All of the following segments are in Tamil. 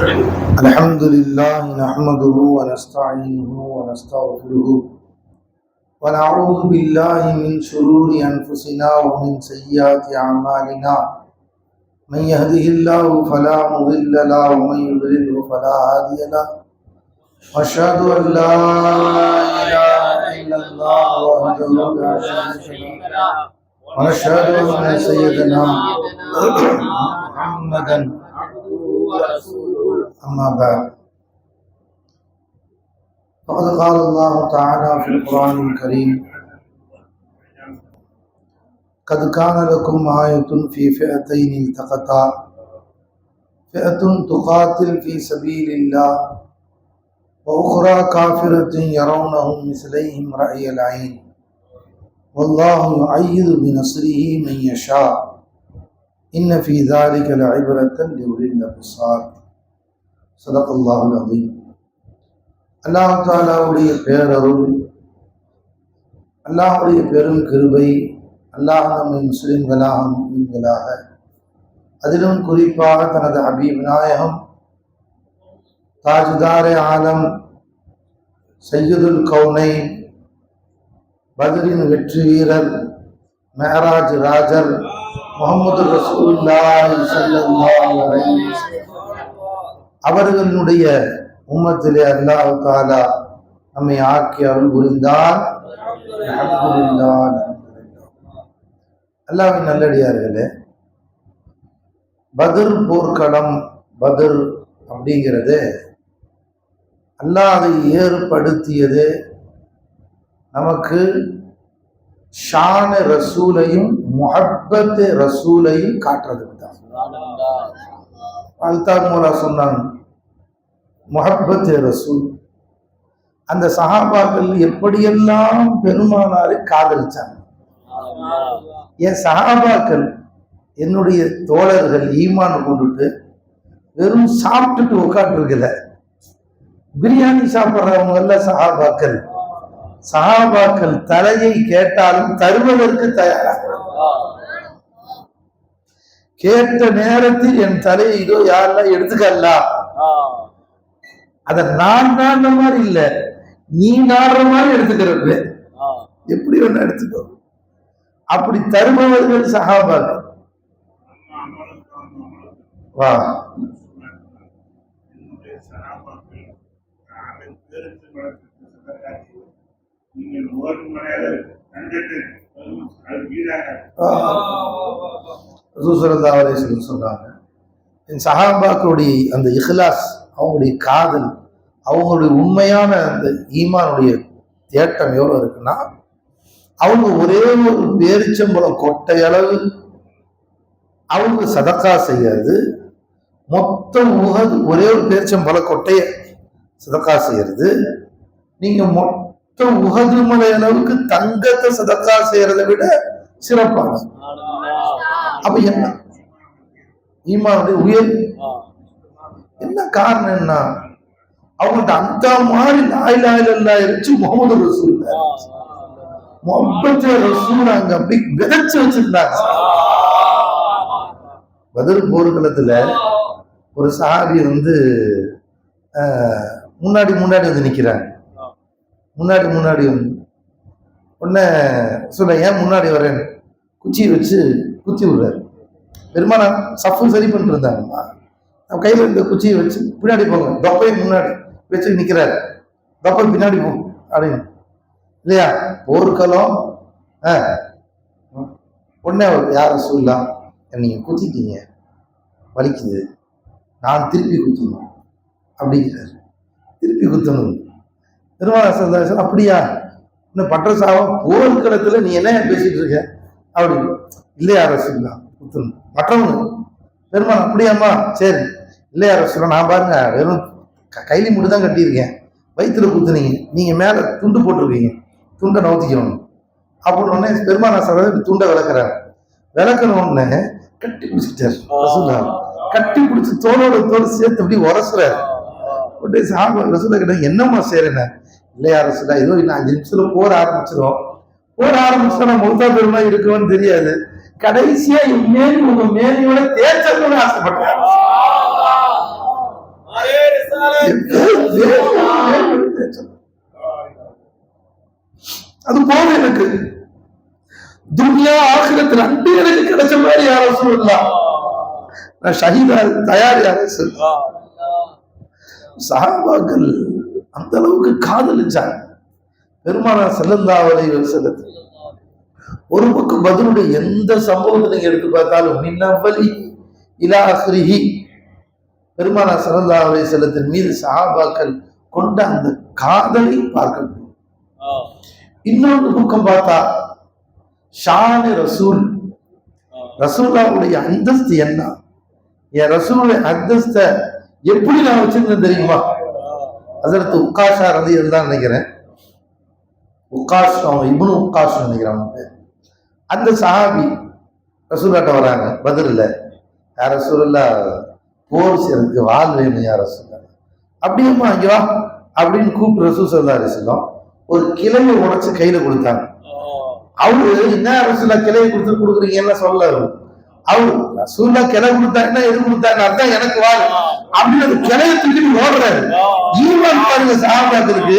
الحمد لله نحمده ونستعينه ونستغفره ونعوذ بالله من شرور أنفسنا ومن سيئات أعمالنا من يهده الله فلا مضل له ومن يضلله فلا هادي له وأشهد أن لا إله إلا الله وحده لا شريك له ونشهد أن سيدنا محمدا أما بعد فقد قال الله تعالى في القرآن الكريم قد كان لكم آية في فئتين التقتا فئة تقاتل في سبيل الله وأخرى كافرة يرونهم مثليهم رأي العين والله يؤيد بنصره من يشاء إن في ذلك لعبرة لأولي الأبصار صدق الله العظيم. அல்லாஹ் தஆலாவுடைய பேரருள், அல்லாஹ்வுடைய பெரும் கிருபை, அல்லாஹ் நம்மை முஸ்லிம்களாக முஃமின்களாக, அதிலும் குறிப்பாக தனது ஹபீப் நாயகம் தாஜ்தாரே ஆலம் சையதுல் கௌனைன் பத்ரின் வெற்றி வீரர் மேராஜ் ராஜர் முஹம்மது ரசூலுல்லாஹி ஸல்லல்லாஹு அலைஹி வஸல்லம் அவர்களுடைய உம்மத்திலே அல்லாஹ் தஆலா நம்மை ஆக்கி அருள் புரிந்தார். அல்ஹம்துலில்லாஹ். அல்லாஹ்வின் நல்லடியார்களே, பத்ர் போர்க்களம், பத்ர் அப்படிங்கிறது அல்லாஹ் அதை ஏற்படுத்தியது நமக்கு ஷான ரசூலையும் முஹப்பத் ரசூலையும் காட்டுறதுக்கு தான். அல்தாஃப் மௌலா சொன்னாங்க, முஹப்பத் ரசூல். அந்த சஹாபாக்கள் எப்படியெல்லாம் பெருமானாரை காதலிச்சாங்க. என் சஹாபாக்கள், என்னுடைய தோழர்கள் ஈமான் கொண்டுட்டு வெறும் சாப்பிட்டுட்டு உட்காந்துருக்கல, பிரியாணி சாப்பிட்றவங்க எல்லாம் சஹாபாக்கள். சஹாபாக்கள் தலையை கேட்டாலும் தருவதற்கு தயாராக, கேட்ட நேரத்தில் என் தலையை இதோ யாரெல்லாம் எடுத்துக்கல, அத நான் நாடுற மாதிரி இல்ல, நீ நாடுற மாதிரி எடுத்துக்கிறது, எப்படி ஒண்ணு எடுத்துக்கோ, அப்படி தருபவர்கள் சஹாபாக்கள். வா சொன்னாங்க, என் சஹாபாக்களுடைய அந்த இஹ்லாஸ், அவங்களுடைய காதல், அவங்களுடைய உண்மையான அந்த ஈமானுடைய தேட்டம் எவ்வளவு இருக்குன்னா, அவங்க ஒரே ஒரு பேரிச்சம்பழம் கொட்டை அளவு அவங்க சதக்கா செய்யறது, மொத்தம் ஒரே ஒரு பேரிச்சம்பழ கொட்டைய சதக்கா செய்யறது, நீங்க மொத்தம் உஹது மலை அளவுக்கு தங்கத்தை சதக்கா செய்யறதை விட சிறப்பானது. அப்ப என்ன ஈமானுடைய உயர் என்ன காரணம்? என்ன அவங்கள்ட்ட அந்த மாதிரி லா இலாஹ இல்லல்லாஹ் இருந்துச்சு. முஹம்மது ரசூலுல்லாஹ் முஹப்பத் ரசூல் அங்க அப்படி விதைச்சு வச்சிருந்தாங்க. பத்ர் போர்க்களத்துல ஒரு சஹாபி வந்து முன்னாடி வந்து நிக்கிறாங்க. முன்னாடி வந்து உடனே சொல்ல, ஏன் முன்னாடி வரேன்னு குச்சி வச்சு குத்தி விடுறாரு. பெருமானா சஃபு சரி பண்ணிட்டு இருந்தாங்கம்மா, கையில இருந்த குச்சியை வச்சு பின்னாடி போங்க, தொப்பை முன்னாடி வச்சு நிக்கிறாரு, தொப்பை பின்னாடி போங்க அப்படின்னு இல்லையா போர்க்களம். உடனே யார சொல்லலாம், நீங்க குத்திட்டீங்க, வலிக்குது, நான் திருப்பி குத்தணும் அப்படிங்கிறாரு. திருப்பி குத்தணும். பெருமாள் அப்படியா, இன்னும் பற்ற சாவம் போர்க்களத்துல நீ என்ன பேசிட்டு இருக்க அப்படி இல்லையா ரசூலுல்லாஹ் குத்தணும் மற்றவங்க. பெருமாள் அப்படியாம்மா, சரி இல்லையா ரசூலுல்லாஹ், நான் பாருங்க வெறும் கைலி மட்டும் தான் கட்டியிருக்கேன், வயிற்றுல குத்துனீங்க, நீங்க மேல துண்டு போட்டிருக்கீங்க, துண்டை நவுத்திக்கணும் அப்படின்னு. உடனே பெருமாள் சொல்றது துண்டை விளக்குறாரு. விளக்கணும் உடனே கட்டி பிடிச்சிட்டாரு ரசூலுல்லாஹ், கட்டி பிடிச்சி தோளோட தோல் சேர்த்து அப்படி உரசுறாரு. உடனே சாஹாபா ரசூலுல்லாஹ் கிட்ட என்னம்மா செய்யறேன்னு, இல்லையா ரசூலுல்லாஹ், ஏதோ இன்னும் 5 நிமிஷத்துல போர் ஆரம்பிச்சிடும், போர் ஆரம்பிச்சா முழுதா பெருமா இருக்குன்னு தெரியாது, கடைசியா மேனி உங்க மேனியோட தேய்ச்சணும்னு ஆசைப்பட்டார். அது போதும் எனக்கு. துன்யா ஆகிரத்தில் அன்பு எனக்கு கிடைச்ச மாதிரி யார சொல்லலாம். நான் ஷஹீதா தயார் யார சொல்ல. சஹாபாக்கள் அந்த அளவுக்கு காதலிச்சாங்க பெருமானார் ஸல்லல்லாஹு அலைஹி வஸல்லம். ஒரு பக்கம் பத்ருடைய எந்த சம்பவத்தை நீங்க எடுத்து பார்த்தாலும் மின் அவ்வலி இலா ஆகிரிஹி பெருமானார் ஸல்லல்லாஹு அலைஹி வஸல்லத்தின் மீது சஹாபாக்கள் கொண்ட அந்த காதலை பார்க்க முடியும். இன்னொரு பக்கம் பார்த்தா ஷான் ரசூல், ரசூலுல்லாஹ்வுடைய அந்தஸ்து என்ன, என் ரசூலுடைய அந்தஸ்தை எப்படி நான் வச்சிருந்தேன் தெரியுமா? ஹஸரத் உக்காஷா ரலியல்லாஹு நினைக்கிறேன், உக்காஷ் இப்னு உக்காஷ் நினைக்கிறேன். அந்த சஹாபி ரசூலுல்லாஹ்ட்ட வராங்க பத்ர்ல, யா ரசூலுல்லாஹ் போர் செய்யறதுக்கு வாள் வேணும் யா ரசூலுல்லாஹ். அப்படியேம்மா இங்க வா அப்படின்னு கூப்பிட்டு ரசூல் ஸல்லல்லாஹு அலைஹி வஸல்லம் ஒரு கிளையை உடைச்சு கையில கொடுத்தாங்க. அவரு என்ன ரசூலுல்லாஹ் கிளையை கொடுக்குறீங்கன்னு சொல்ல, அவரு ரசூலுல்லாஹ் கிளை கொடுத்தாங்கன்னா எது கொடுத்தாங்க அர்த்தம் எனக்கு வாழ் அப்படின்னு அந்த கிளையை தூக்கிட்டு ஓடுறாரு. ஈமான் பாருங்க சஹாபாக்களுக்கு,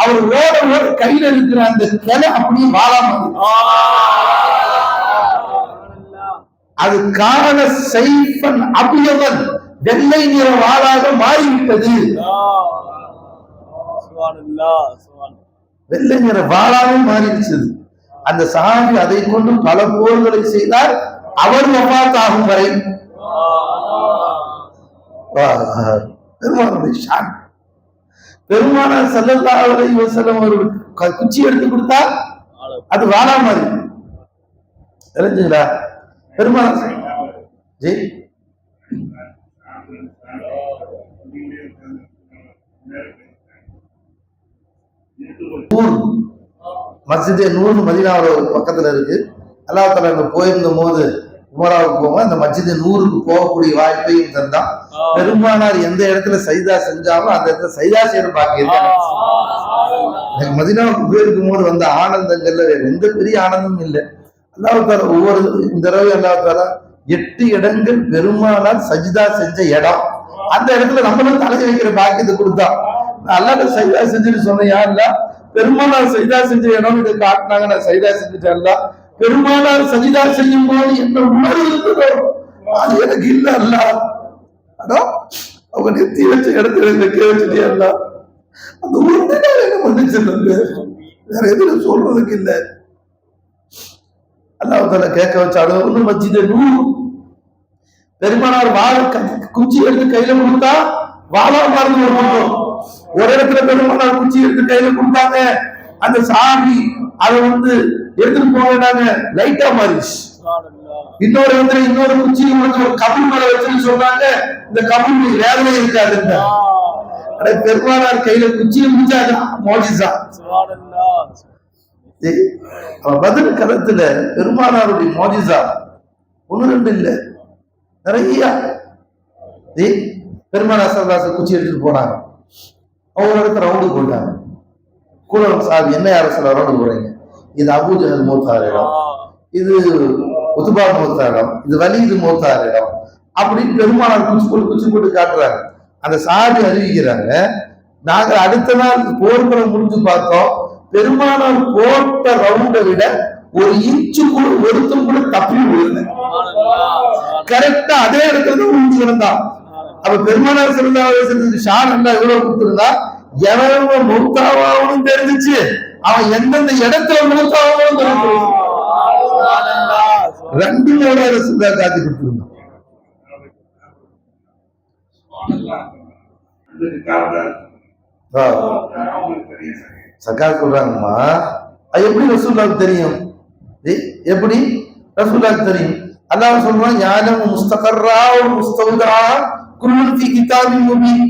அவர் ஓட ஓட கையில இருக்கிற அந்த கிளை அப்படியே வாழாம அது கால சைஃபன் அபியவன் வெள்ளை நிற வாளாக மாறிவிட்டது. வெள்ளை நிற வாளாக மாறிடுச்சு. அந்த சஹாபி அதை கொண்டு பல போர்களை செய்தார் அவர் வஃபாத் ஆகும் வரை. பெருமானார் ஸல்லல்லாஹு அலைஹி வஸல்லம் அவர்களுக்கு குச்சி எடுத்து கொடுத்தா அது வாளா மாதிரி தெரிஞ்சுங்களா? பெருமானார் ஜெய் மஸ்ஜிதே நூர் மதீனாவோட பக்கத்துல இருக்கு. அல்லாஹ் தஆலா அங்க போயிருந்த போது உமராவுக்கு போக அந்த மஸ்ஜிதே நூருக்கு போகக்கூடிய வாய்ப்பையும் தந்தான். பெருமானார் எந்த இடத்துல சைதா செஞ்சாலும் அந்த இடத்துல சைதா செய்யற பாக்கியம் எனக்கு மதீனாவுக்கு போயிருக்கும் போது வந்த ஆனந்தங்கள்ல வேற எந்த பெரிய ஆனந்தமும் இல்லை. அல்லாஹ் தஆலா ஒவ்வொரு இந்த தடவை அல்லாஹ் தஆலா 8 இடங்கள் பெருமானார் சஜிதா செஞ்ச இடம், அந்த இடத்துல நம்மளும் தலை வைக்கிற பாக்கியத்தை கொடுத்தா. நான் அல்லாஹ்ட்ட சஜிதா செஞ்சுட்டு சொன்னேன், யா அல்லாஹ் பெருமானார் சஜிதா செஞ்ச இடம் இதை காட்டினாங்க, நான் சஜிதா செஞ்சுட்டேன். பெருமானார் சஜிதா செய்யும் போது என்ன உணர்வு இருந்ததோ அது எனக்கு இல்ல அல்லாஹ். அவங்க நெத்தி வச்ச இடத்துல வைக்க வச்சுட்டே அல்ல, அந்த ஒன்று என்ன பண்ணிச்சு வேற எதுவும் சொல்றதுக்கு இல்லை. அல்லாஹ் தஆலா கேட்க வச்சாலும் ஒண்ணு மஸ்ஜிதே நூர் பெருமானார் வாழ குச்சி எடுத்து கையில கொடுத்தா வாழா மறந்து ஒரு இடத்துல பெருமானார் குச்சி எடுத்து கையில கொடுத்தாங்க. அந்த சாமி அதை எடுத்துட்டு போனாங்க, லைட்டா மாறிச்சு. இன்னொரு இடத்துல இன்னொரு குச்சி ஒரு கபூல் மேல வச்சுன்னு சொன்னாங்க, இந்த கபூல் வேதனை இருக்காது. பெருமானார் கையில குச்சியை முடிச்சாங்க மோஜிசா. பத்ர் களத்துல பெருமானாருடைய மோஜிசா ஒண்ணு ரெண்டு இல்ல, நிறைய. பெருமானார் ஸல்லல்லாஹு குச்சி எடுத்துட்டு போனாங்க, அவங்க இடத்துல ரவுண்டு போட்டாங்க. கூட சாபி என்ன யார சொல்ல ரவுண்டு போறீங்க, இது அபூஜஹல் மூத்தார் இடம், இது உத்பா மூத்தார் இடம், இது வலீது மூத்தார் இடம் அப்படின்னு பெருமானார் குச்சி போட்டு காட்டுறாங்க. அந்த சாபி அறிவிக்கிறாங்க, நாங்க அடுத்த நாள் போர்க்களம் முடிஞ்சு பார்த்தோம், பெருமானார் போட்ட ரவுண்டை விட ஒரு இன்ச்சு கூட ஒருத்தம் கூட தப்பி விழுந்த கரெக்டா அதே இடத்துல உழுந்து கிடந்தான். அப்ப பெருமானார் ஸல்லல்லாஹு அலைஹி வஸல்லம் ஷான் அல்லாஹ் எவ்வளவு கொடுத்திருந்தா, எவன் மௌத்தாவாவும் தெரிஞ்சிச்சு, அவன் எந்தெந்த இடத்துல மௌத்தாவாவும் தெரிஞ்சு ரெண்டு நேரம் ரசூலுல்லாஹ் காட்டி கொடுத்திருந்தான். சக்கா சொல்றாங்கம்மா, அது எப்படி ரசூலுல்லாஹ்க்கு தெரியும்? எப்படி ரசூலுல்லாஹ்க்கு தெரியும்? அல்லாஹ் சொல்றான், யாலம் முஸ்தகர்ரா வ முஸ்தௌதா குல்லுன் ஃபீ கிதாபின் முபீன்.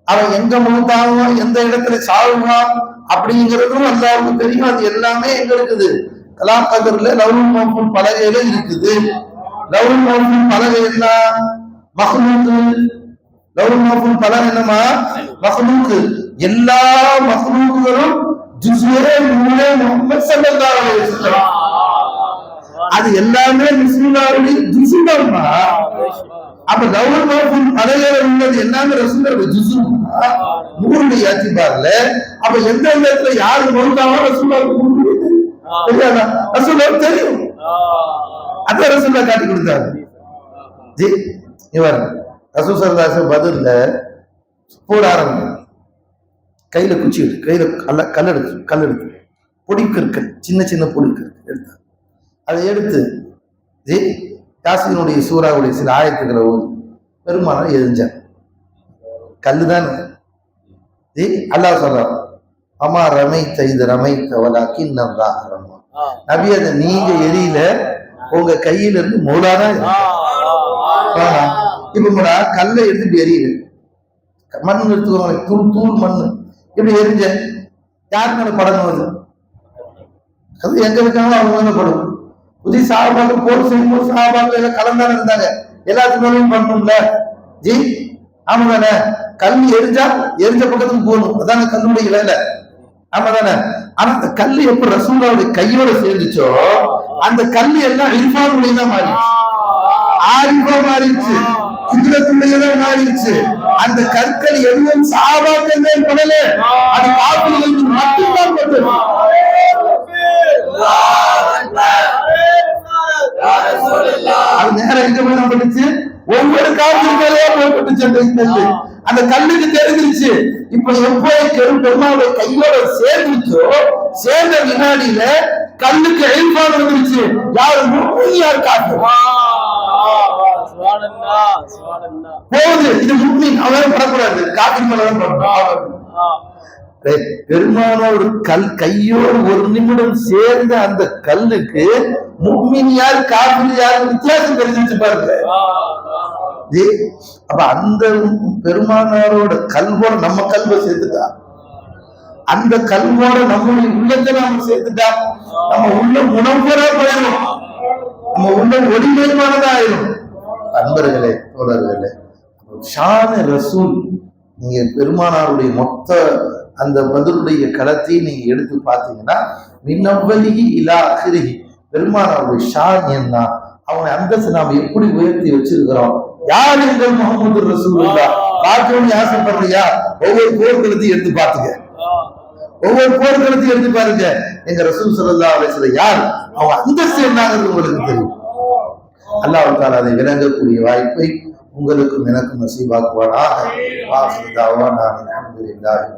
அவன் எங்க மௌத்தாவான், எந்த இடத்துல சாவுவான் அப்படிங்கிறதும் அல்லாஹ்வுக்கு தெரியும். அது எல்லாமே எங்க இருக்குது? கலாம் கதர்ல லவ்ஹுல் மஹ்ஃபூஸ் பலகையில இருக்குது. லவ்ஹுல் மஹ்ஃபூஸ் பலகை என்ன? மக்லூக். லவ்ஹுல் மஹ்ஃபூஸ் பலகை என்னமா? மக்லூக். எல்லா மக்லூக்குகளும் ஜுஸ்வே நூலே முஹம்மது ஸல்லல்லாஹு அலைஹி வஸல்லம், அது எல்லாமே ரசூலுல்லாஹ்வுடைய ஜுஸ்மா. அப்ப லவ்ஹுல் மஹ்ஃபூஸ் மலையில உள்ளது எல்லாமே ரசூலோட ஜுஸு நூறுடைய ஏத்திபார்ல. அப்ப எந்த இடத்துல யாரு மௌத்தாவோ ரசூலுல்லாஹ்வுக்கு தெரியாதா? ரசூலுல்லாஹ்வுக்கு தெரியும். அத ரசூலுல்லாஹ் காட்டி கொடுத்தாரு. ஜி இவர் ரசூல் ஸல்லல்லாஹு அலைஹி வஸல்லம் பத்ர்ல போட ஆரம்பிச்சாங்க. கையில குச்சி எடுத்து கையில கல் எடுத்து பொடிக்கற்கள் சின்ன சின்ன பொடிக்கற்கள் எடுத்தார். அதை எடுத்து யாசீனுடைய சூறாவுடைய சில ஆயத்துக்களை ஓதி பெருமானார் எரிஞ்சார். கல்லுதான் அல்லாஹ் சொல்றான், அம்மா ரமைத்த இது ரமைத்த வலாக்கின் அல்லாஹ் ரமா. நபி அதை நீங்க எரியல, உங்க கையில இருந்து மௌலானா. இப்ப கல்லை எடுத்துட்டு எரியல, மண் எடுத்துக்கோங்க, தூள் தூள் மண் இப்படி எரிஞ்ச யாரு மேல படம் வருது? அது எங்க இருக்காங்களோ அவங்க மேல படும். புதிய சாபாக்கள் போர் செய்யும்போது சாபாக்கள் எல்லாம் கலந்தானே இருந்தாங்க, எல்லாத்துக்கு மேலும் பண்ணணும்ல. ஜி ஆமா தானே? கல் எரிஞ்சா எரிஞ்ச பக்கத்துக்கு போகணும், அதான கல்லுடைய வேலை. ஆமா தானே? ஆனா அந்த கல்லு எப்ப ரசூலுல்லாஹ்வுடைய கையோட சேர்ந்துச்சோ அந்த கல்லு எல்லாம் இர்ஃபானுடைய தான் மாறிடுச்சு, ஆரிஃபா மாறிடுச்சு, குதிரத்துடையதான் மாறிடுச்சு. அந்த கற்கள் எதுவும் சாபாக்கள் மேல் படல, அது காபிர்களுக்கு மட்டும்தான் பட்டது. அது நேரம் எங்க போய் பட்டுச்சு? ஒவ்வொரு காலத்துக்கு மேலேயே போய்பட்டுச்சு. அந்த கல்லுக்கு தெரிஞ்சிருச்சு. இப்ப எப்போ பெருமாளுடைய கையோட சேர்ந்துச்சோ சேர்ந்த வினாடியில கல்லுக்கு எழுப்பாடு வந்துருச்சு. யாரு முக்மீன், யாரு காஃபிர் போகுது. இது முக்மீன், அவன் படக்கூடாது, காஃபிர் மேலதான் படணும். பெருமானோடு கையோடு ஒரு நிமிடம் சேர்ந்த அந்த கல்லுக்கு முக்மீன் யார் காஃபிர் யார் வித்தியாசம் தெரிஞ்சிச்சு பாருங்க. அப்ப அந்த பெருமானாரோட கல்வோட நம்ம கல்வை சேர்த்துட்டா, அந்த கல்வோட நம்முடைய உள்ளத்தை நாம சேர்த்துட்டா நம்ம உள்ள உணவுறா போயிடும், நம்ம உள்ள ஒளிமயமானதா ஆயிடும். அன்பர்களே, தோழர்களே, ஷான் ரசூல் நீங்க பெருமானாருடைய மொத்த அந்த பதிலுடைய களத்தை நீங்க எடுத்து பார்த்தீங்கன்னா மின்னவ்வலிகி இலா அஹ்ரிஹி பெருமானாருடைய ஷான் என்ன, அவனை அந்தஸ்து நாம் எப்படி உயர்த்தி வச்சிருக்கிறோம். யார் எங்கள் முஹம்மது ரசூலுல்லாஹ் பார்க்கணும்னு ஆசைப்படுறியா? ஒவ்வொரு போர்க்களத்தையும் எடுத்து பாத்துங்க, ஒவ்வொரு போர்க்களத்தையும் எடுத்து பாருங்க. எங்க ரசூல் ஸல்லல்லாஹு அலைஹி வஸல்லம் யார், அவங்க அந்தஸ்து என்னங்கிறது உங்களுக்கு தெரியும். அல்லாஹ் தஆலா அதை விளங்கக்கூடிய வாய்ப்பை உங்களுக்கும் எனக்கும் நசீபாக்குவானாக. வாஹிரு தஅவானா அல்ஹம்துலில்லாஹி.